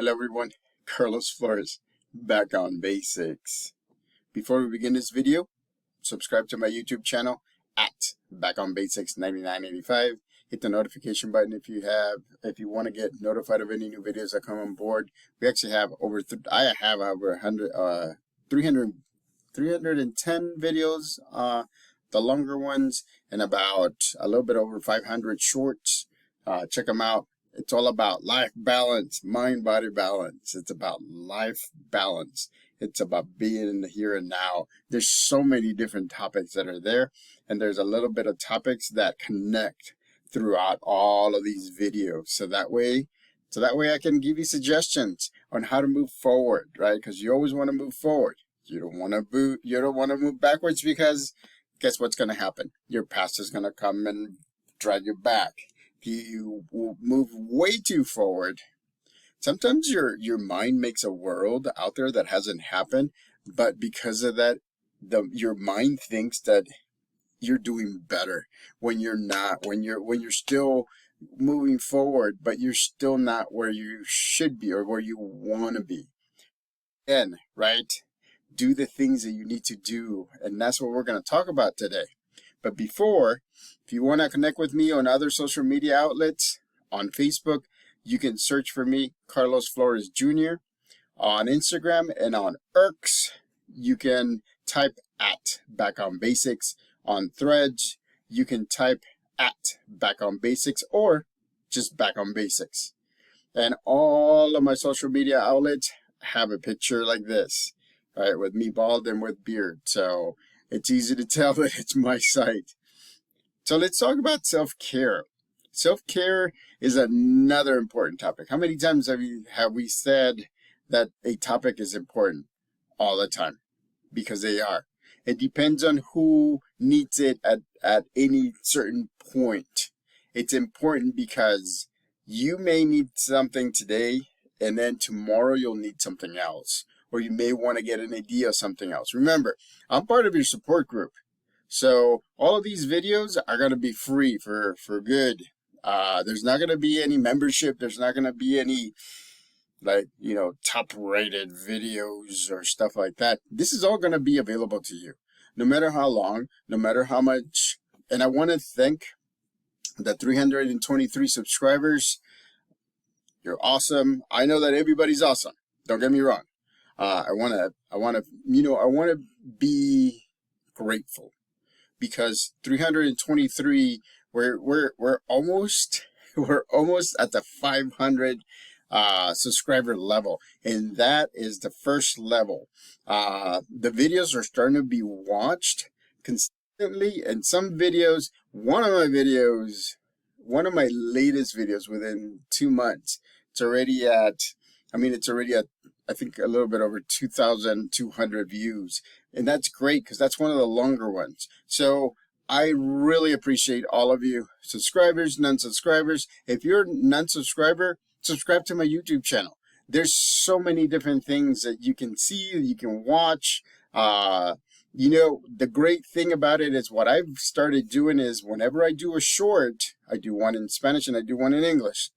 Hello everyone, Carlos Flores, back on basics. Before we begin this video, subscribe to my YouTube channel at Back on Basics 9985. Hit the notification button if you want to get notified of any new videos that come on board. We actually have I have over 310 videos, the longer ones, and about a little bit over 500 shorts. Check them out. It's all about life balance, mind-body balance. It's about life balance. It's about being in the here and now. There's so many different topics that are there, and there's a little bit of topics that connect throughout all of these videos. So that way I can give you suggestions on how to move forward, right? Because you always want to move forward. You don't want to move backwards, because guess what's going to happen? Your past is going to come and drag you back. You will move way too forward. Sometimes your mind makes a world out there that hasn't happened, but because of that, your mind thinks that you're doing better when you're not. When you're still moving forward, but you're still not where you should be or where you want to be. Again, right? Do the things that you need to do, and that's what we're going to talk about today. But before, if you want to connect with me on other social media outlets, on Facebook, you can search for me, Carlos Flores Jr. On Instagram and on X, you can type at Back on Basics. On Threads, you can type at Back on Basics or just Back on Basics. And all of my social media outlets have a picture like this, right, with me bald and with beard. So it's easy to tell that it's my site. So let's talk about self-care. Self-care is another important topic. How many times have we said that a topic is important? All the time, because they are. It depends on who needs it at any certain point. It's important because you may need something today, and then tomorrow you'll need something else. Or you may want to get an idea of something else. Remember, I'm part of your support group. So all of these videos are going to be free for good. There's not going to be any membership. There's not going to be any, top rated videos or stuff like that. This is all going to be available to you, no matter how long, no matter how much. And I want to thank the 323 subscribers. You're awesome. I know that everybody's awesome. Don't get me wrong. I want to be grateful, because 323, we're almost at the 500 subscriber level, and that is the first level. The videos are starting to be watched consistently, and some videos, one of my latest videos within 2 months, it's already at I think a little bit over 2,200 views. And that's great, because that's one of the longer ones. So I really appreciate all of you subscribers, non-subscribers. If you're a non-subscriber, subscribe to my YouTube channel. There's so many different things that you can see, you can watch. The great thing about it is what I've started doing is whenever I do a short, I do one in Spanish and I do one in English.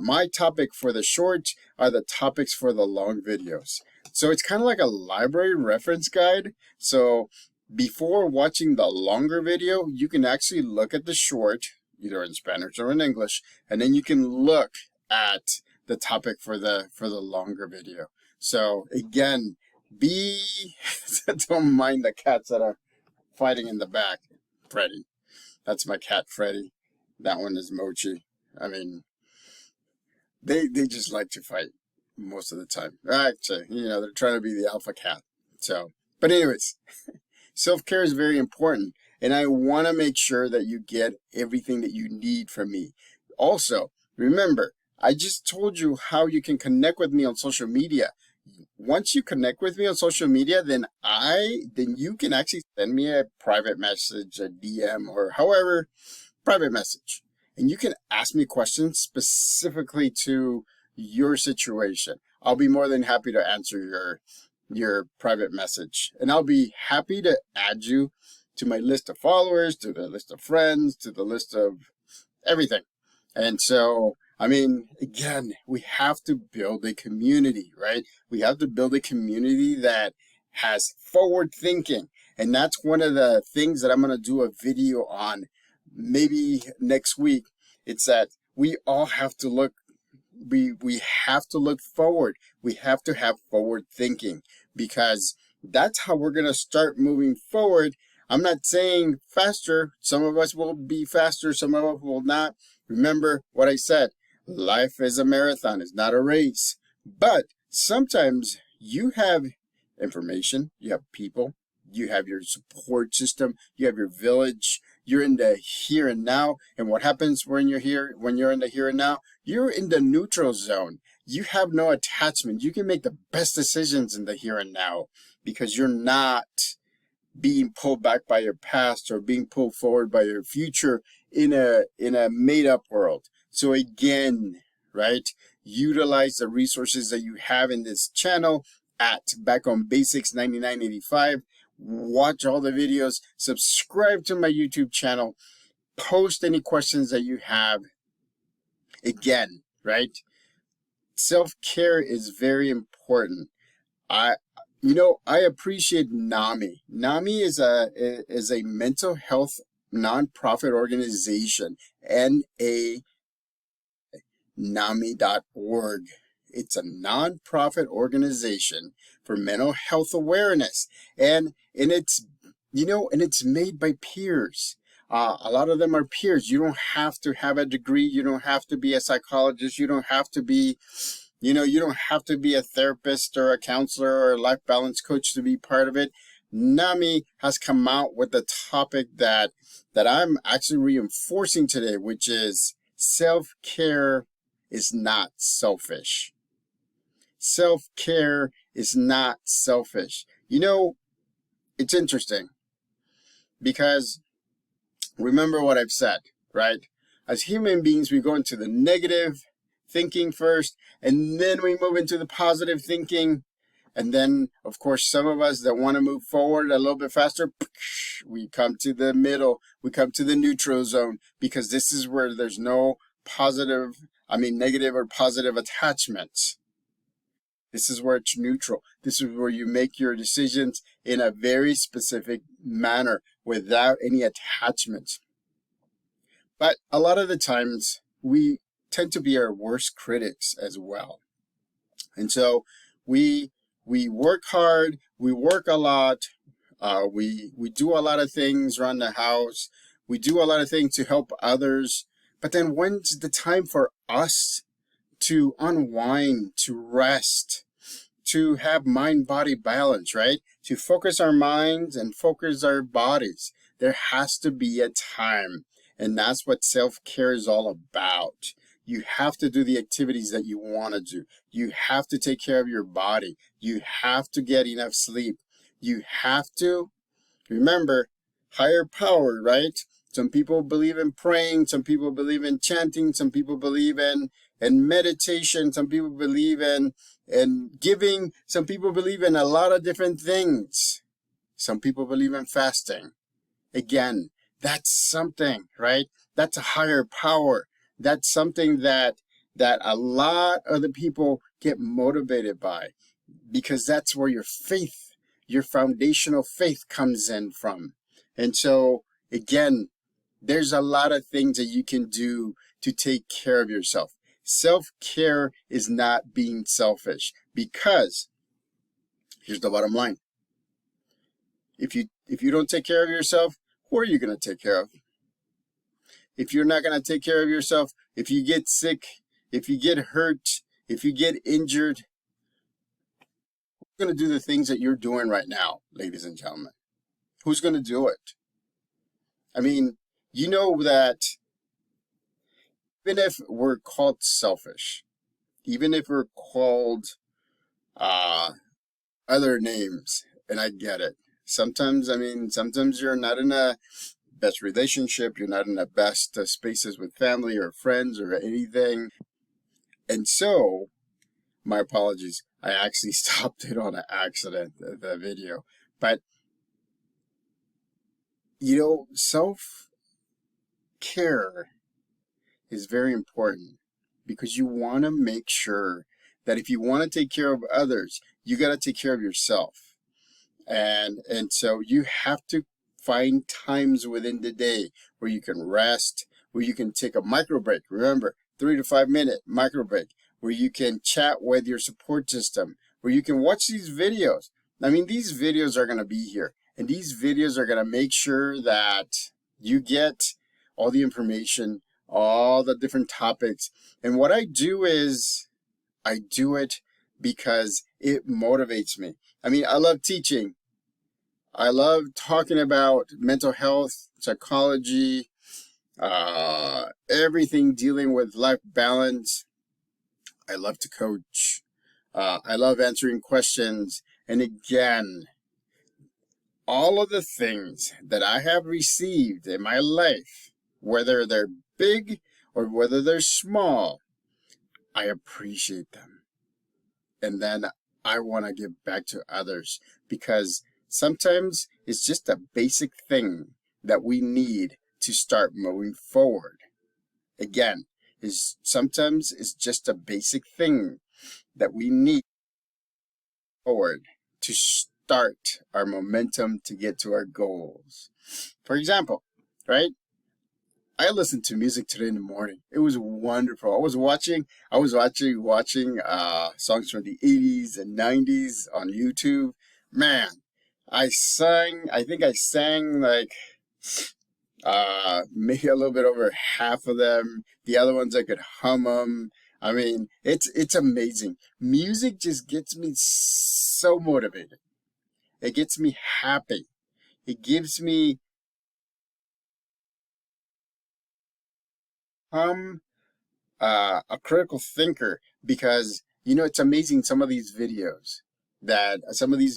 My topic for the short are the topics for the long videos. So it's kind of like a library reference guide. So before watching the longer video, you can actually look at the short, either in Spanish or in English, and then you can look at the topic for the longer video. So again, don't mind the cats that are fighting in the back. Freddy. That's my cat, Freddy. That one is Mochi. I mean, they just like to fight most of the time. Actually, they're trying to be the alpha cat. So, but anyways, self-care is very important, and I want to make sure that you get everything that you need from me. Also, remember, I just told you how you can connect with me on social media. Once you connect with me on social media, then you can actually send me a private message, a DM, or however, private message. And you can ask me questions specifically to your situation. I'll be more than happy to answer your private message. And I'll be happy to add you to my list of followers, to the list of friends, to the list of everything. And so I mean, again, we have to build a community, right? We have to build a community that has forward thinking. And that's one of the things that I'm going to do a video on maybe next week. It's that we all have to look, we have to look forward. We have to have forward thinking, because that's how we're going to start moving forward. I'm not saying faster. Some of us will be faster, some of us will not. Remember what I said. Life is a marathon, it's not a race. But sometimes you have information, you have people, you have your support system, you have your village, you're in the here and now. And what happens when you're here, when you're in the here and now? You're in the neutral zone. You have no attachment. You can make the best decisions in the here and now, because you're not being pulled back by your past or being pulled forward by your future in a made up world. So again, right, utilize the resources that you have in this channel at Back on Basics 9985. Watch all the videos, subscribe to my YouTube channel, post any questions that you have. Again, right, self-care is very important. I appreciate NAMI. NAMI is a mental health nonprofit organization. NAMI.org. It's a nonprofit organization for mental health awareness, and it's made by peers. A lot of them are peers. You don't have to have a degree. You don't have to be a psychologist. You don't have to be you don't have to be a therapist or a counselor or a life balance coach to be part of it. NAMI has come out with a topic that I'm actually reinforcing today, which is self-care is not selfish. Self-care is not selfish. It's interesting, because remember what I've said, right? As human beings, we go into the negative thinking first, and then we move into the positive thinking. And then, of course, some of us that want to move forward a little bit faster, we come to the middle, we come to the neutral zone, because this is where there's no negative or positive attachments. This is where it's neutral. This is where you make your decisions in a very specific manner without any attachments. But a lot of the times we tend to be our worst critics as well. And so we work hard, we work a lot, we do a lot of things around the house, we do a lot of things to help others. But then when's the time for us to unwind, to rest, to have mind-body balance, right? To focus our minds and focus our bodies. There has to be a time. And that's what self-care is all about. You have to do the activities that you want to do. You have to take care of your body. You have to get enough sleep. You have to remember higher power, right? Some people believe in praying. Some people believe in chanting. Some people believe in meditation. Some people believe in giving. Some people believe in a lot of different things. Some people believe in fasting. Again, that's something, right? That's a higher power. That's something that a lot of the people get motivated by, because that's where your faith, your foundational faith comes in from. And so, again, there's a lot of things that you can do to take care of yourself. Self-care is not being selfish, because here's the bottom line. If you don't take care of yourself, who are you going to take care of? If you're not going to take care of yourself, if you get sick, if you get hurt, if you get injured, who's going to do the things that you're doing right now, ladies and gentlemen? Who's going to do it? I mean, you know that even if we're called selfish, even if we're called other names, and I get it. Sometimes you're not in a best relationship, you're not in the best spaces with family or friends or anything. And so, my apologies, I actually stopped it on an accident, the video. But, self-care is very important, because you want to make sure that if you want to take care of others, you got to take care of yourself. And so you have to find times within the day where you can rest, where you can take a micro break. Remember, 3 to 5 minute micro break, where you can chat with your support system, where you can watch these videos. I mean, these videos are going to be here, and these videos are going to make sure that you get all the information, all the different topics. And what I do is I do it because it motivates me. I mean, I love teaching. I love talking about mental health, psychology, everything dealing with life balance. I love to coach. I love answering questions. And again, all of the things that I have received in my life, whether they're big or whether they're small, I appreciate them. And then I want to give back to others, because sometimes it's just a basic thing that we need to start moving forward. Again, sometimes it's just a basic thing that we need forward to start our momentum to get to our goals. For example, right? I listened to music today in the morning. It was wonderful. I was watching songs from the 80s and 90s on YouTube. Man, I think I sang like maybe a little bit over half of them. The other ones I could hum them. I mean, it's amazing. Music just gets me so motivated. It gets me happy. It gives me a critical thinker, because it's amazing, some of these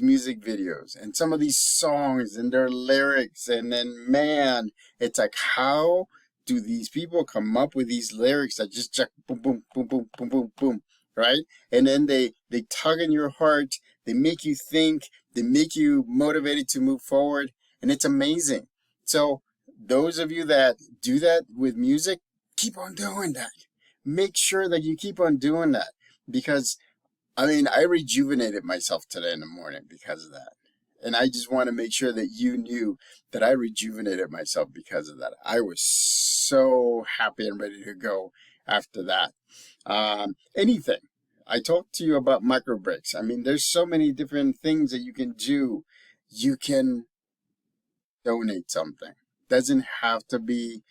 music videos and some of these songs and their lyrics, and then man, it's like, how do these people come up with these lyrics that just boom boom boom boom boom boom boom, right? And then they tug in your heart, they make you think, they make you motivated to move forward, and it's amazing. So those of you that do that with music, keep on doing that. Make sure that you keep on doing that, because I mean, I rejuvenated myself today in the morning because of that. And I just want to make sure that you knew that I rejuvenated myself because of that. I was so happy and ready to go after that. Anything. I talked to you about micro breaks. I mean, there's so many different things that you can do. You can donate something. Doesn't have to be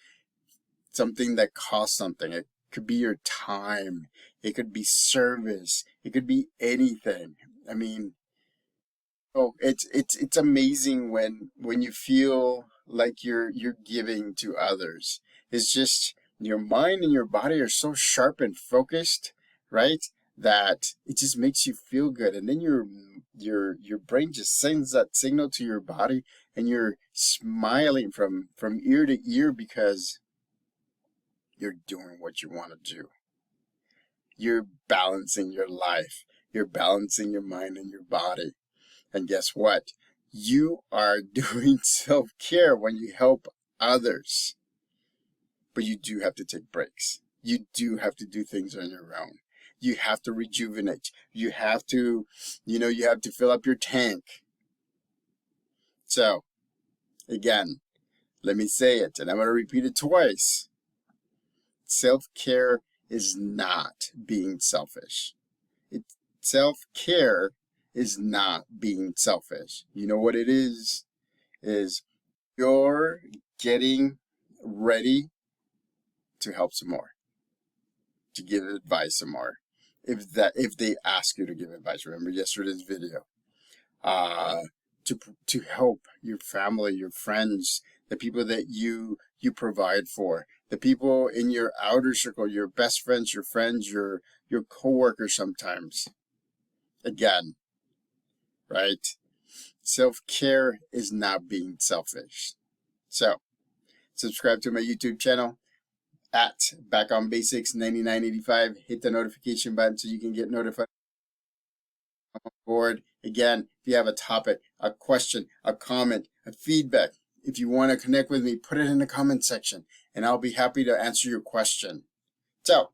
something that costs something. It could be your time. It could be service. It could be anything. I mean, it's amazing when you feel like you're giving to others. It's just your mind and your body are so sharp and focused, right? That it just makes you feel good, and then your brain just sends that signal to your body, and you're smiling from ear to ear because you're doing what you want to do. You're balancing your life. You're balancing your mind and your body. And guess what? You are doing self-care when you help others. But you do have to take breaks. You do have to do things on your own. You have to rejuvenate. You have to fill up your tank. So, again, let me say it, and I'm going to repeat it twice. Self-care is not being selfish. Self-care is not being selfish. You know what it is? Is you're getting ready to help some more, to give advice some more. If they ask you to give advice, remember yesterday's video. To help your family, your friends, the people that you provide for, the people in your outer circle, your best friends, your coworkers sometimes. Again, right? Self-care is not being selfish. So, subscribe to my YouTube channel at Back on Basics 9985. Hit the notification button so you can get notified on board. Again, if you have a topic, a question, a comment, a feedback, if you want to connect with me, put it in the comment section, and I'll be happy to answer your question. So,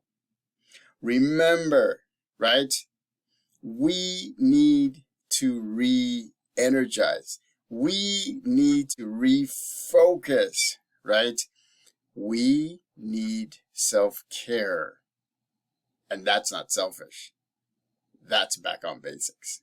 Remember, right? We need to re-energize. We need to refocus, right? We need self-care. And that's not selfish. That's back on basics.